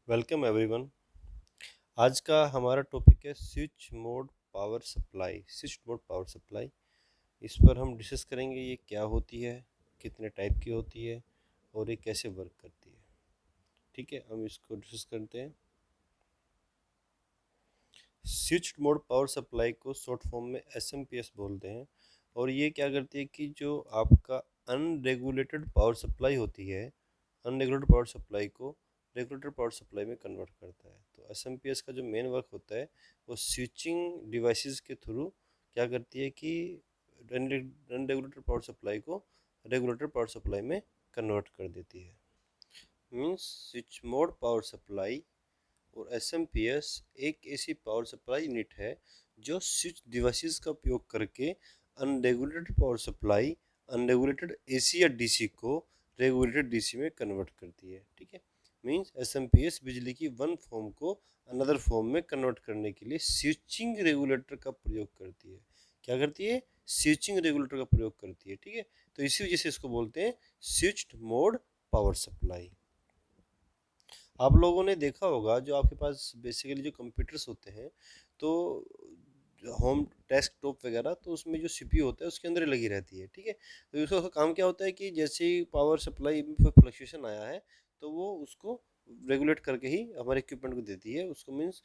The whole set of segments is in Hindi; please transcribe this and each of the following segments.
Welcome everyone. आज का हमारा टॉपिक है switch mode power supply. Switch mode power supply, इस पर हम डिस्कस करेंगे ये क्या होती है, कितने टाइप की होती है और ये कैसे वर्क करती है। ठीक है, हम इसको डिस्कस करते हैं। स्विच मोड पावर सप्लाई को शॉर्ट फॉर्म में एसएमपीएस बोलते हैं और ये क्या करती है कि जो आपका अनरेगुलेटेड पावर सप्लाई होती है, अनरेगुलेटेड पावर सप्लाई को रेगुलेटेड पावर सप्लाई में कन्वर्ट करता है। तो एसएमपीएस का जो मेन वर्क होता है वो स्विचिंग डिवाइसेस के थ्रू क्या करती है कि अनरेगुलेटेड पावर सप्लाई को रेगुलेटेड पावर सप्लाई में कन्वर्ट कर देती है। Means switch mode power supply और एसएमपीएस एक ऐसी पावर सप्लाई यूनिट है जो स्विच डिवाइसेस का उपयोग करके unregulated power supply, unregulated AC या डीसी को रेगुलेटेड डीसी में कन्वर्ट करती है। ठीक है, मीन्स एसएमपीएस बिजली की वन फॉर्म को अनदर फॉर्म में कन्वर्ट करने के लिए स्विचिंग रेगुलेटर का प्रयोग करती है। क्या करती है? स्विचिंग रेगुलेटर का प्रयोग करती है। ठीक है, तो इसी वजह से इसको बोलते हैं स्विच्ड मोड पावर सप्लाई। आप लोगों ने देखा होगा जो आपके पास बेसिकली जो कंप्यूटर्स होते हैं, तो होम डेस्कटॉप वगैरह, तो उसमें जो सीपीयू होता है उसके अंदर ही लगी रहती है। ठीक है, तो उसका काम क्या होता है कि जैसे ही पावर सप्लाई में फ्लक्चुएशन आया है तो वो उसको रेगुलेट करके ही हमारे इक्विपमेंट को देती है। उसको मीन्स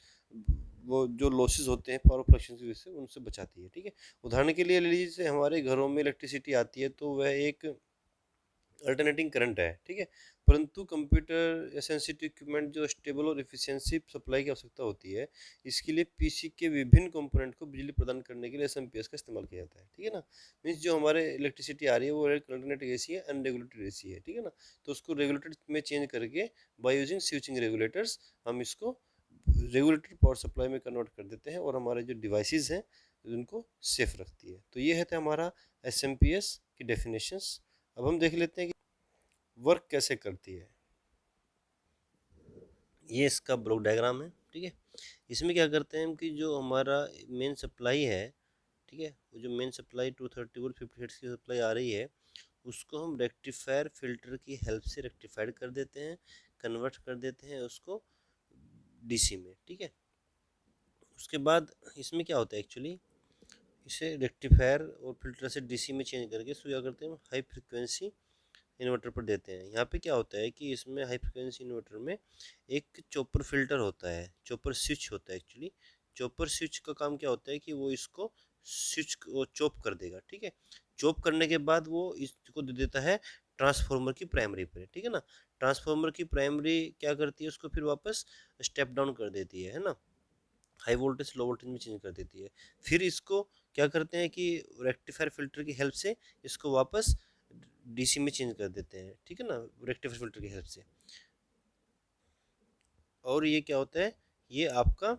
वो जो लॉसेस होते हैं पावर फ्लक्चुएशन की वजह से उनसे बचाती है। ठीक है, उदाहरण के लिए ले लीजिए हमारे घरों में इलेक्ट्रिसिटी आती है तो वह एक अल्टरनेटिंग करंट है। ठीक है, परंतु कंप्यूटर या सेंसिटिव इक्विपमेंट जो स्टेबल और इफिशिएंसी सप्लाई की आवश्यकता होती है, इसके लिए पीसी के विभिन्न कंपोनेंट को बिजली प्रदान करने के लिए एसएमपीएस का इस्तेमाल किया जाता है। ठीक है ना, मीन्स जो हमारे इलेक्ट्रिसिटी आ रही है वो एक अल्टरनेटिव एसी है, अनरेगुलेटेड एसी है। ठीक है ना, तो उसको रेगुलेटेड में चेंज करके बाय यूजिंग स्विचिंग रेगुलेटर्स हम इसको रेगुलेटेड पावर सप्लाई में कन्वर्ट कर देते हैं और हमारे जो डिवाइसेस हैं उनको सेफ रखती है। तो ये है था हमारा एसएमपीएस की डेफिनेशंस। अब हम देख लेते हैं वर्क कैसे करती है। ये इसका ब्लॉक डायग्राम है। ठीक है, इसमें क्या करते हैं हम कि जो हमारा मेन सप्लाई है, ठीक है, वो जो मेन सप्लाई 230 वोल्ट 50 हर्ट्ज की सप्लाई आ रही है उसको हम रेक्टिफायर फिल्टर की हेल्प से रेक्टिफाइड कर देते हैं, कन्वर्ट कर देते हैं उसको डीसी में। ठीक है, उसके बाद इसमें क्या होता है एक्चुअली, इसे रेक्टिफायर और फिल्टर से डीसी में चेंज करके इसको क्या करते हैं, हाई फ्रिक्वेंसी इन्वर्टर पर देते हैं। यहाँ पे क्या होता है कि इसमें हाई फ्रिक्वेंसी इन्वर्टर में एक चॉपर फिल्टर होता है, चॉपर स्विच होता है एक्चुअली। चॉपर स्विच का काम क्या होता है कि वो इसको स्विच को चॉप कर देगा। ठीक है, चॉप करने के बाद वो इसको दे देता है ट्रांसफार्मर की प्राइमरी पर। ठीक है ना, ट्रांसफार्मर की प्राइमरी क्या करती है, उसको फिर वापस स्टेप डाउन कर देती है ना, हाई वोल्टेज लो वोल्टेज में चेंज कर देती है। फिर इसको क्या करते हैं कि रेक्टिफायर फिल्टर की हेल्प से इसको वापस डीसी में चेंज कर देते हैं। ठीक है ना, रेक्टिफायर फिल्टर की हेल्प से। और ये क्या होता है, ये आपका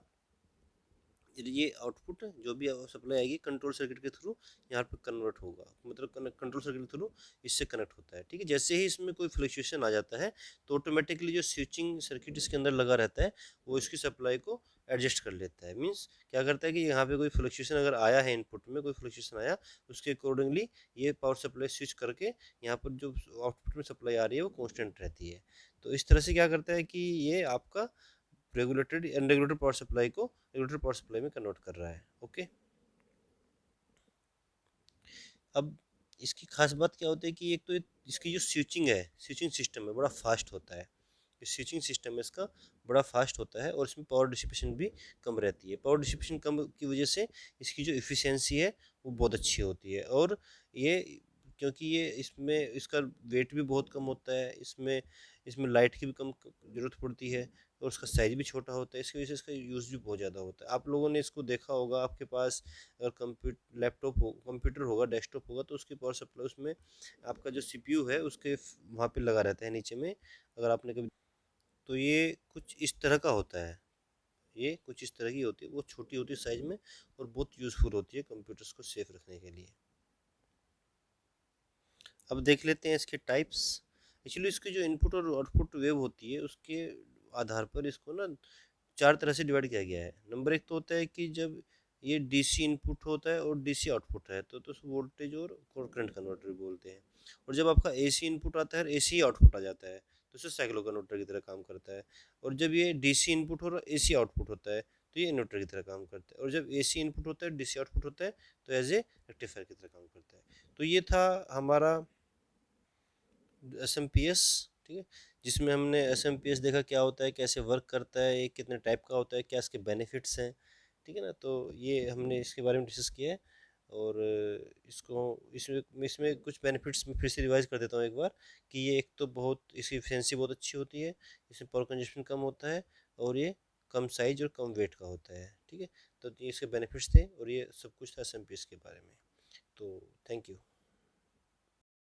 ये आउटपुट जो भी सप्लाई आएगी कंट्रोल सर्किट के थ्रू यहाँ पर कन्वर्ट होगा, मतलब कंट्रोल सर्किट के थ्रू इससे कनेक्ट होता है। ठीक है, जैसे ही इसमें कोई फ्लक्चुएशन आ जाता है तो ऑटोमेटिकली जो स्विचिंग सर्किट इसके अंदर लगा रहता है वो इसकी सप्लाई को एडजस्ट कर लेता है। मीन्स क्या करता है कि यहाँ पे कोई फ्लक्चुएशन अगर आया है, इनपुट में कोई फ्लक्चुएशन आया, उसके अकॉर्डिंगली ये पावर सप्लाई स्विच करके यहाँ पर जो आउटपुट में सप्लाई आ रही है वो कॉन्स्टेंट रहती है। तो इस तरह से क्या करता है कि ये आपका रेगुलेटेड अनरेगुलेटेड पावर सप्लाई को रेगुलेटेड पावर सप्लाई में कन्वर्ट कर रहा है। ओके, अब इसकी खास बात क्या होती है कि एक तो इसकी जो स्विचिंग है, स्विचिंग सिस्टम है, बड़ा फास्ट होता है। स्विचिंग सिस्टम है इसका बड़ा फास्ट होता है और इसमें पावर डिसिपेशन भी कम रहती है। पावर डिसिपेशन कम की वजह से इसकी जो इफ़िशियंसी है वो बहुत अच्छी होती है। और ये क्योंकि ये इसमें इसका वेट भी बहुत कम होता है, इसमें इसमें लाइट की भी कम ज़रूरत पड़ती है और उसका साइज़ भी छोटा होता है, इसकी वजह से इसका यूज़ भी बहुत ज़्यादा होता है। आप लोगों ने इसको देखा होगा, आपके पास अगर लैपटॉप हो, कंप्यूटर होगा, डेस्कटॉप होगा, तो उसकी पावर सप्लाई उसमें आपका जो सीपीयू है उसके वहाँ पे लगा रहता है नीचे में। अगर आपने कभी, तो ये कुछ इस तरह का होता है, ये कुछ इस तरह की होती है, वो छोटी होती है साइज में और बहुत यूज़फुल होती है कंप्यूटर्स को सेफ रखने के लिए। अब देख लेते हैं इसके टाइप्स। एक्चुअली इसकी जो इनपुट और आउटपुट वेव होती है उसके आधार पर इसको ना चार तरह से डिवाइड किया गया है। नंबर एक तो होता है कि जब ये डीसी इनपुट होता है और डीसी आउटपुट है तो उसको वोल्टेज और करंट कन्वर्टर बोलते हैं। और जब आपका एसी इनपुट आता है और एसी आउटपुट आ जाता है तो इससे साइक्लो कन्वर्टर की तरह काम करता है। और जब ये डीसी इनपुट और एसी आउटपुट होता है तो ये इन्वर्टर की तरह काम करता है। और जब एसी इनपुट होता है, डीसी आउटपुट होता है, तो एज ए रेक्टिफायर की तरह काम करता है। तो ये था हमारा एस एम पी एस, ठीक है, जिसमें हमने एस एम पी एस देखा क्या होता है, कैसे वर्क करता है, ये कितने टाइप का होता है, क्या इसके बेनिफिट्स हैं, ठीक है ना। तो ये हमने इसके बारे में डिस्कस किया है। और इसको इसमें इसमें कुछ बेनिफिट्स में फिर से रिवाइज कर देता हूँ एक बार, कि ये एक तो बहुत इसकी एफिशिएंसी बहुत अच्छी होती है, इसमें पावर कंजप्शन कम होता है, और ये कम साइज और कम वेट का होता है, ठीक है। तो ये इसके बेनिफिट्स थे और ये सब कुछ था एस एम पी एस के बारे में। तो थैंक यू।